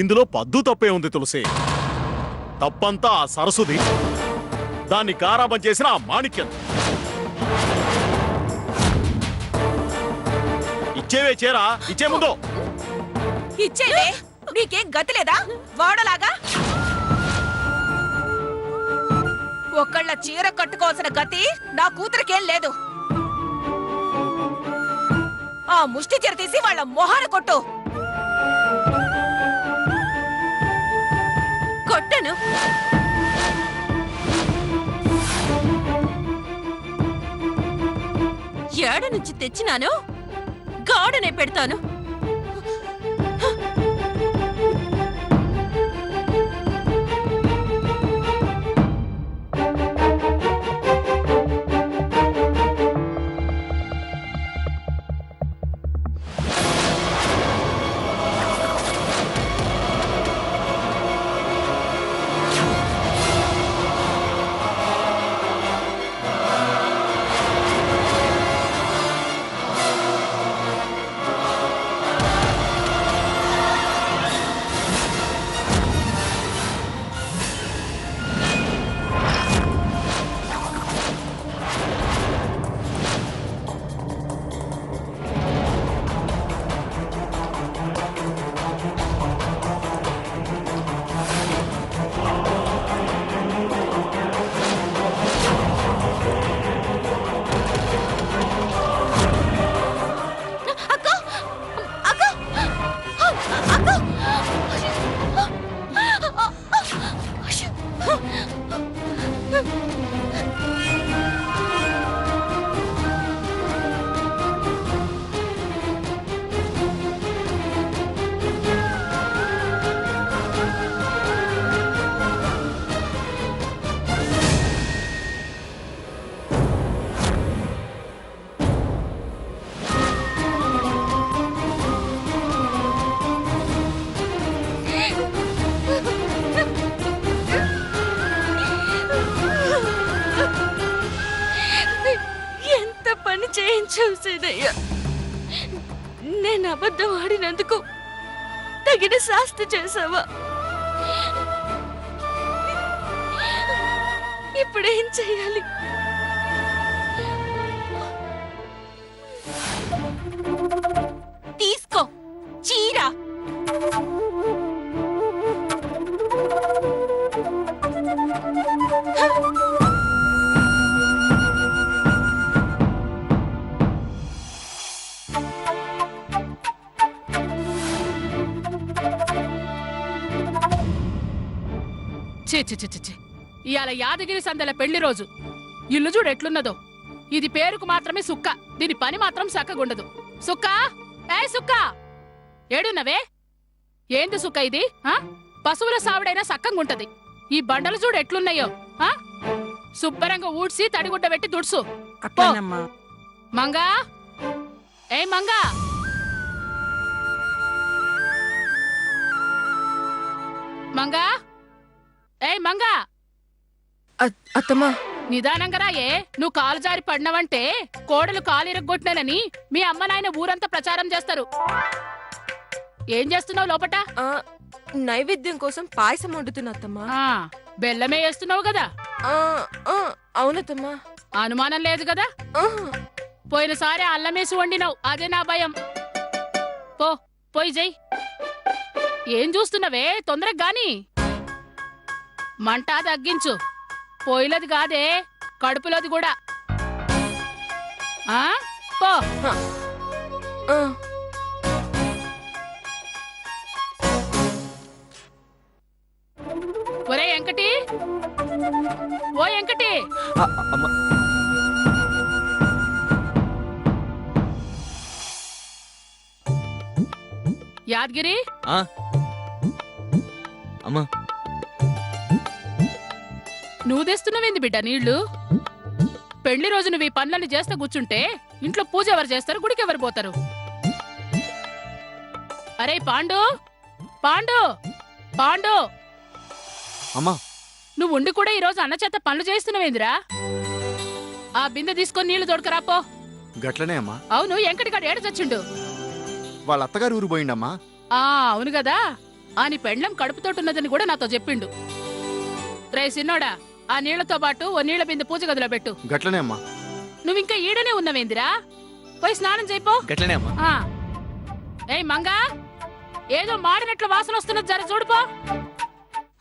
ఇందులో పద్దు తప్పే ఉంది తులసి. తప్పంతా ఆ సరస్వతి, దాన్ని గారాబం చేసిన ఆ మాణిక్యం. ఇచ్చేవే చేరా, ఇచ్చే ముందు. ఇచ్చేవే, నీకేం గతి లేదా వాడలాగా? ఒకళ్ళ చీర కట్టుకోవాల్సిన గతి నా కూతురికేం లేదు. ఆ ముష్టి చీర తీసి వాళ్ళ మొహాన కొట్టు. కొట్టను. ఏడ నుంచి తెచ్చినాను గాడనే పెడతాను. చేయించవసేనయ్యా. నేను అబద్ధం ఆడినందుకు తగిన శాస్తి చేసావా? ఇప్పుడేం చెయ్యాలి? తీసుకో చీర. ఇవాళ యాదగిరి సందల పెళ్లి రోజు. ఇల్లు చూడు ఎట్లున్నదో. ఇది పేరుకు మాత్రమే సుక్క, దీని పని మాత్రం సక్కగుండదు. సుక్క, ఏ సుక్క, ఏడున్నవే? ఏంది సుక్క ఇది? పశువుల సావిడైనా సక్కంగుంటది. ఈ బండలు చూడు ఎట్లున్నాయో. శుభ్రంగా ఊడ్సి తడిగుడ్డ పెట్టి దుడ్సు. మంగా, ఏ మంగా, మంగా, ఏయ్ మంగా. అత్తమ్మా, నిదానంగా రాయే. నువ్వు కాలు జారి పడినవంటే కోడలు కాలు ఇరగొట్టినానని మీ అమ్మ నాయన ఊరంతా ప్రచారం చేస్తారు. ఏం చేస్తున్నావు లోపట? నైవేద్యం కోసం పాయసం వండుతున్నా అత్తమ్మా. బెల్లమే వేస్తున్నావు కదా? అవునత్తమ్మా. అనుమానం లేదు కదా? పోయినసారి అల్లమేసి వండినావు, అదే నా భయం. పోయి జై. ఏం చూస్తున్నావే? తొందరగా గాని మంట తగ్గించు. పోయిలది కాదే, కడుపులోది కూడా. పో. ఒరే వెంకటి, ఓ వెంకటి. యాదగిరి, అమ్మా నువ్వు తెస్తున్నావేంది బిడ్డ నీళ్లు? పెళ్లి రోజు నువ్వు ఈ పనులన్నీ చేస్తా కూర్చుంటే ఇంట్లో పూజ ఎవరు చేస్తారు, గుడికి ఎవరు పోతారు? అరే పాండు, పాండు, పాండు, అమ్మా నువ్వు ఉండి కూడా ఈరోజు అన్న చేత పనులు చేస్తున్నావేందిరా? ఆ బిందె తీసుకొని నీళ్లు తోడుకరాపో. గట్లనే అమ్మా. అవును, ఎంకటిగాడు ఏడు చచ్చిండు. వాళ్ళ అత్తగారు ఊరు పోయిండమ్మా. అవును కదా. ఆని పెండ్లం కడుపుతోటున్నదని కూడా నాతో చెప్పిండు. రే సిన్నోడా, ఆ నీళ్లతో పాటు ఓ నీళ్ల బిందె పూజ గదిలో పెట్టు. గట్లనే అమ్మా. నువ్వింకా ఈడనే ఉన్నవేందిరా? పోయి స్నానం చేయిపో. గట్లనే అమ్మా. ఆ. ఏయ్ మంగా, ఏదో మాడినట్లు వాసన వస్తున్నది, జర చూడుపో.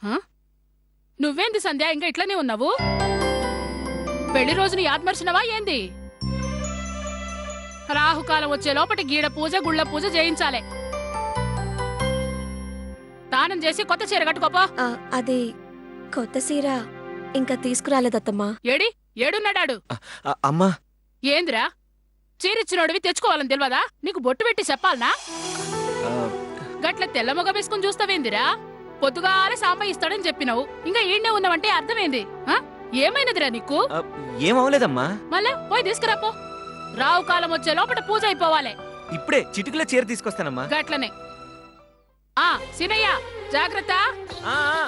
హ? నువ్వేంది సంధ్య ఇంకా ఇట్లనే ఉన్నావు? పెళ్లి రోజుని యాద్మర్చినవా ఏంది? రాహుకాలం వచ్చే లోపటి గీడ పూజ గుళ్ళ పూజ చేయించాలే. దానం చేసి కొత్త చీర కట్టుకోపో. అది కొత్త సీర ఇంకా తీసుకురాలేదత్తమ్మా. ఏడున్నాడాడు? అమ్మా, ఏందిరా? చీరిచ్చినోడివి తెచ్చుకోవాలని తెలియదా? నీకు బొట్టు పెట్టి చెప్పాలనా? గట్ల తెల్ల మొగ వేసుకుని చూస్తావేందిరా? పొద్దుగాలే సాంబయ్య ఇస్తాడని చెప్పినావు, ఇంకా ఈడ్నే ఉన్నావంటే అర్థమైంది. ఏమైనదిరా నీకు? ఏమవలేదమ్మా. మళ్ళా పోయి తీసుకురాపో. రావు కాలం వచ్చే లోపల పూజ అయిపోవాలి. ఇప్పుడే చిటికలో చీర తీసుకొస్తానమ్మా. గట్లనే. ఆ సినయ్య, జాగ్రత్త. ఆ, ఆ.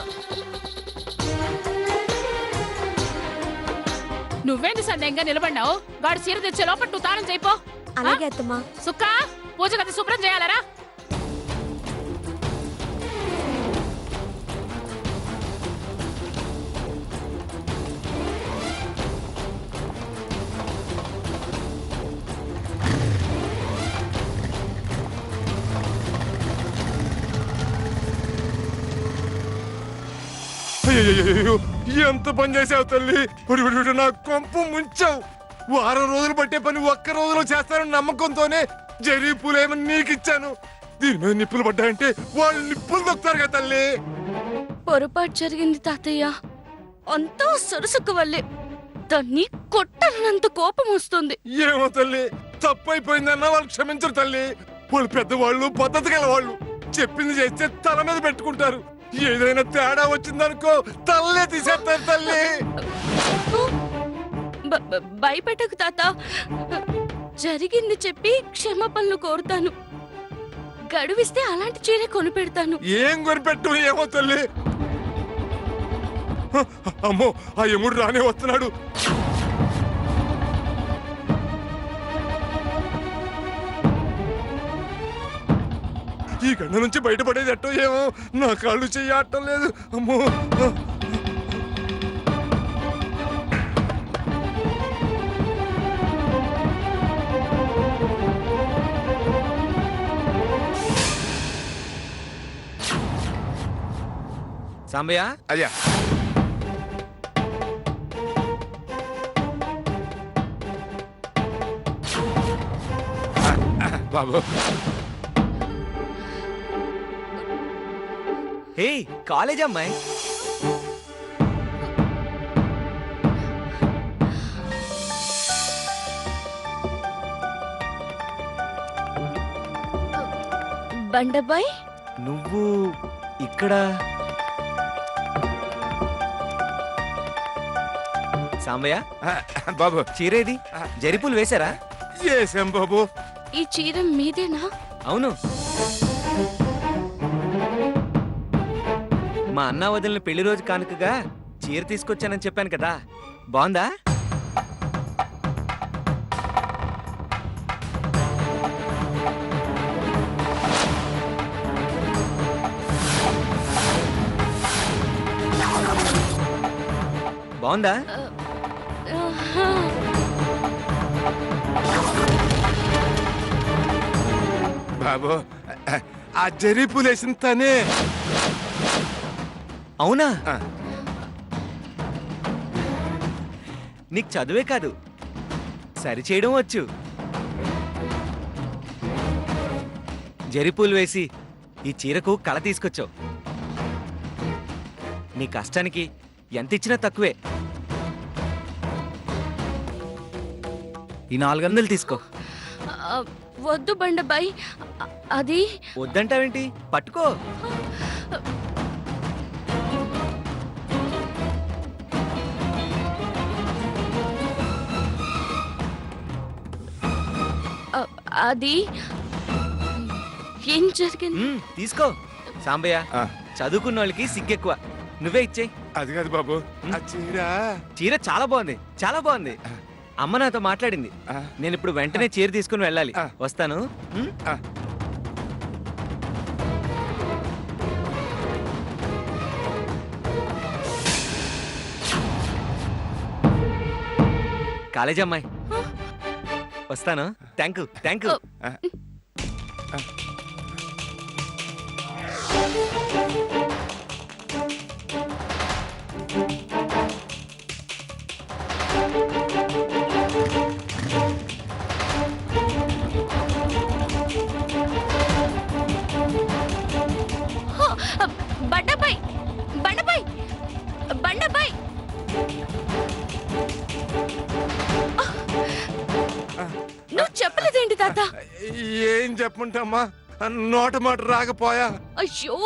నువ్వేంది సందేహంగా నిలబడినావు? గాడి చీర తెచ్చే లోపల నువ్వు తానం చేయిపో. అలాగే అత్తమ్మా. సుక్క, పూజ గది శుభ్రం చేయాలరా? అయ్యయ్యయ్యో, ఎంత పని చేసావు తల్లి. నా కొంపు ముంచావు. వారం రోజులు పట్టే పని ఒక్క రోజులో చేస్తానని నమ్మకంతోనే జరీ పూలేమని నీకు ఇచ్చాను. దీని మీద నిప్పులు పడ్డాయంటే వాళ్ళు నిప్పులు దొక్కుతారు కదా తల్లి. పొరపాటు జరిగింది తాతయ్య. అంతా సరసుకు వల్లే. దాన్ని కొట్టనంత కోపం వస్తుంది. ఏమో తల్లి, తప్పైపోయిందన్నా వాళ్ళు క్షమించరు తల్లి. వాళ్ళు పెద్దవాళ్ళు, పద్ధతి గల వాళ్ళు. చెప్పింది చేస్తే తల మీద పెట్టుకుంటారు. ఏదైనా తేడా వచ్చిందనుకో తల్లే తీసేస్తారు తల్లి. భయపెట్టకు తాత. జరిగింది చెప్పి క్షమాపణలు కోరుతాను. గడువిస్తే అలాంటి చీర కొనిపెడతాను. ఏం కొనిపెట్టు ఏమో తల్లి. అమ్మో, ఆ యముడు రానే వస్తున్నాడు. ఈ గండ నుంచి బయటపడేది ఎట్టో ఏమో. నా కాళ్ళు చెయ్యటం లేదు. అమ్మో, సాంబయ్య. అయ్యా. బాబు, హే, కాలేజ్ అమ్మాయి. బండబాయ్, నువ్వు ఇక్కడ? సాంబయ్య బాబు, చీరేది? జరిపులు వేశారా? ఏసాం బాబు. ఈ చీర మీదేనా? అవును, మా అన్న వదిలిన పెళ్లి రోజు కానుకగా చీర తీసుకొచ్చానని చెప్పాను కదా, బాగుందా? బాగుందా? బాబు, ఆ జరీ పూలేసిన తనే. అవునా? నీకు చదువే కాదు, సరిచేయడం వచ్చు. జరిపూలు వేసి ఈ చీరకు కళ తీసుకొచ్చావు. నీ కష్టానికి ఎంత ఇచ్చినా తక్కువే. ఈ 400 తీసుకో. వద్దు బండబాయ్, అది. వద్దంటావేంటి? పట్టుకో. అది ఏం జరిగింది? తీసుకో. సాంబయ్య, చదువుకున్న వాళ్ళకి సిగ్గెక్కువ. నువ్వే ఇచ్చేయి. అది కాదు బాబు, ఆ చీర. చీర చాలా బాగుంది, చాలా బాగుంది. అమ్మ నాతో మాట్లాడింది. నేను ఇప్పుడు వెంటనే చీర తీసుకుని వెళ్ళాలి. వస్తాను. కాలేజీ అమ్మాయి. వస్తాను. Thank you, thank you. బండపై బండపై బండపై నువ్వు చెప్పలేదేంటి తాత? ఏం చెప్పమంటమ్మా, నోట మాట రాకపోయా. అయ్యో,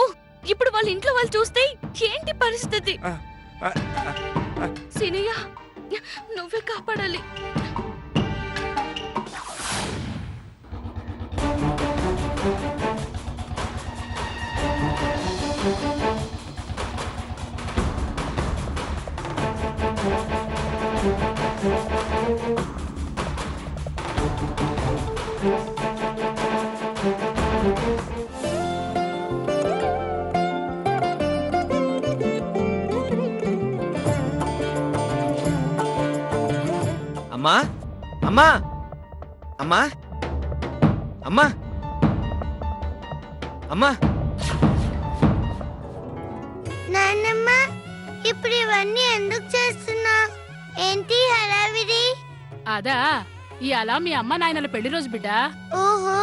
ఇప్పుడు వాళ్ళ ఇంట్లో వాళ్ళు చూస్తే ఏంటి పరిస్థితి? ఆ, ఆ, సీనయ్య, నువ్వే కాపాడాలి. అమ్మా, అమ్మా, అమ్మా, అమ్మా, అమ్మా. నాన్నమ్మ, ఇప్పుడు ఇవన్నీ ఎందుకు చేస్తున్నా? ఏంటి హడావిడి? అదా, ఈ అలా మీ అమ్మ నాయనల పెళ్లి రోజు బిడ్డ. ఓహో,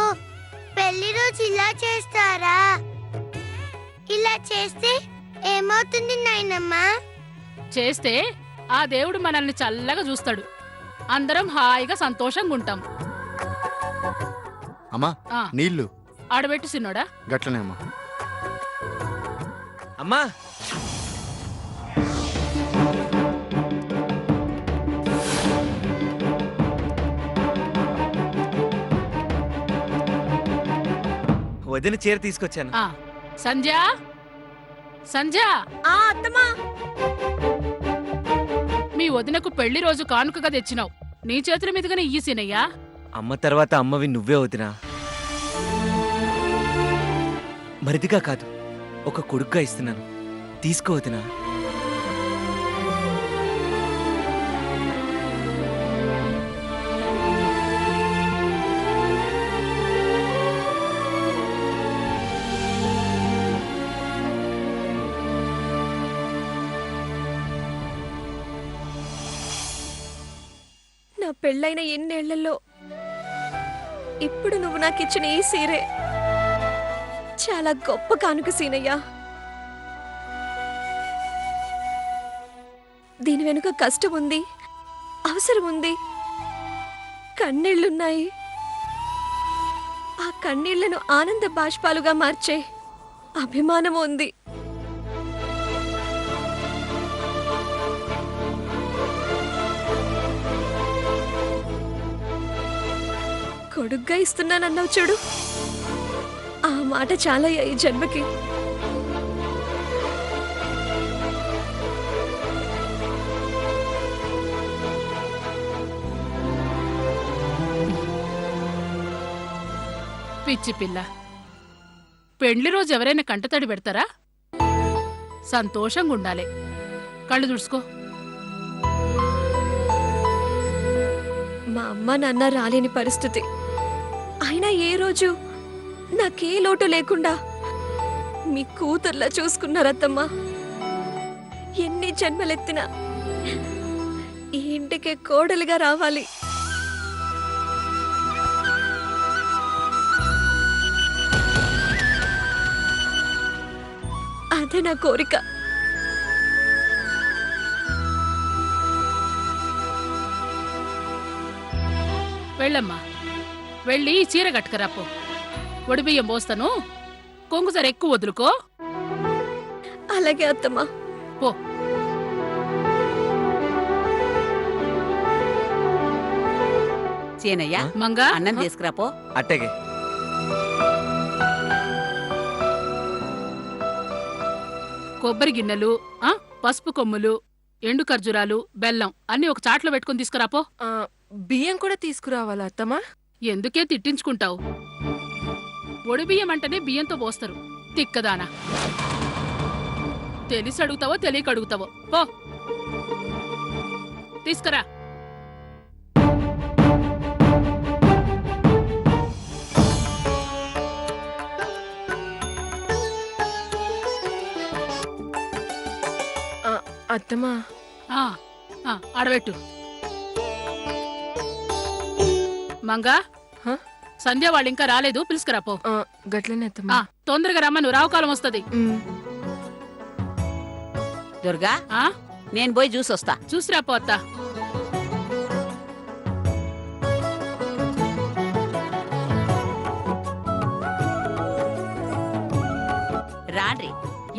పెళ్లి రోజు ఇలా చేస్తారా? ఇలా చేస్తే ఏమవుతుంది నాయనమ్మ? చేస్తే ఆ దేవుడు మనల్ని చల్లగా చూస్తాడు. అందరం హాయిగా సంతోషంగా ఉంటాం. అమ్మా ఆ. నీళ్లు. ఆడబెట్టు సిన్నోడా. గట్లనే అమ్మా. అమ్మా, వదిన చీర తీసుకొచ్చాను. ఆ, సంధ్య, సంధ్య, అత్తమ్మా, మీ వదినకు పెళ్లి రోజు కానుకగా తెచ్చినావు. నీ చేతుల మీదుగానే ఇయ్యి సీనయ్యా. అమ్మ తర్వాత అమ్మవి నువ్వే వదినా. మరిదిగా కాదు, ఒక కొడుగ్గా ఇస్తున్నాను. తీసుకో వదినా. నా పెళ్ళైన ఎన్నేళ్లలో ఇప్పుడు నువ్వు నాకిచ్చిన ఈ సీరే చాలా గొప్ప కానుక సీనయ్య. దీని వెనుక కష్టం ఉంది, అవసరం ఉంది, కన్నీళ్లున్నాయి. ఆ కన్నీళ్లను ఆనంద బాష్పాలుగా మార్చే అభిమానం ఉంది. కొడుగ్గా ఇస్తున్నానన్నావు చూడు, ఆ మాట చాలా ఈ జన్మకి. పిచ్చి పిల్ల, పెండ్లి రోజు ఎవరైనా కంటతడి పెడతారా? సంతోషంగా ఉండాలి. కళ్ళు తుడుచుకో. మా అమ్మ నాన్న రాలేని పరిస్థితి అయినా ఏ రోజు నాకే లోటు లేకుండా మీ కూతుర్లా చూసుకున్నారత్తమ్మా. ఎన్ని జన్మలెత్తినా ఈ ఇంటికి కోడలుగా రావాలి. అదే నా కోరిక. వెళ్ళమ్మా, వెళ్ళి చీర కట్టుకరాపో. ఒడిబియ్యం పోస్తాను, కొంగు సరి ఎక్కువ వదులుకో. అలాగే అత్తమ్మా. పో. సీనయ్య, మంగా అన్నం తీసుకురాపో. అట్టగే. కొబ్బరి గిన్నెలు, పసుపు కొమ్ములు, ఎండు ఖర్జూరాలు, బెల్లం అన్ని ఒక చాట్లో పెట్టుకుని తీసుకురాపో. బియ్యం కూడా తీసుకురావాలా అత్తమ్మా? ఎందుకే తిట్టించుకుంటావు? ఒడి బియ్యం అంటేనే బియ్యంతో పోస్తారు. తిక్కదానా, తెలిసి అడుగుతావో తెలియక అడుగుతావో. పో తీసుకురా. అత్తమ్మా ఆ, ఆ, ఆడబెట్టు మంగా హ? సంధ్య వాళ్ళు ఇంకా రాలేదు పిలుసుకురాపో ఆ, గట్లనే అత్తమ్మా తొందరగా రమ్మను రావుకాలం వస్తది ఉమ్. దుర్గా ఆ నేను పోయి చూసొస్తా. చూసిరాపో అత్త రాండ్రి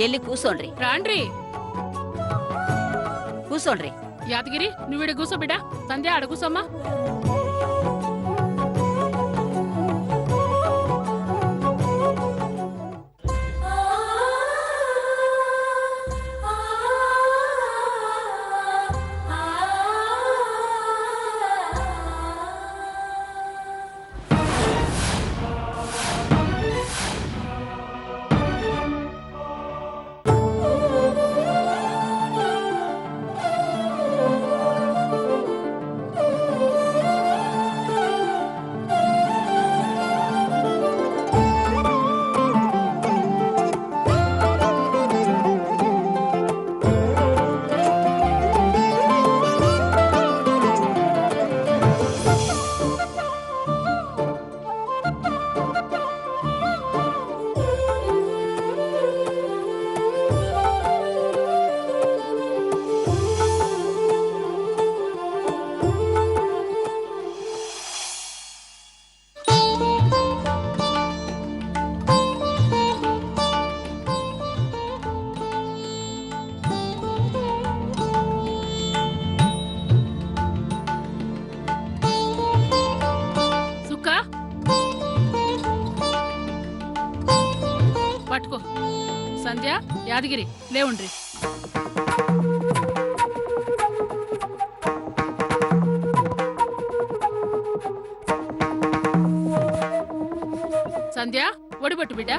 ఎల్లి కూసోండ్రి రాండ్రి కూసోండ్రి. యాదగిరి నువ్వు ఈడ కూసో బిడ్డ సంధ్య ఆడ కూసోమ్మా సుక్క పట్టుకో సంధ్య యాదగిరి లేవుండ్రి సంధ్య ఒడిపట్టు బిడ్డ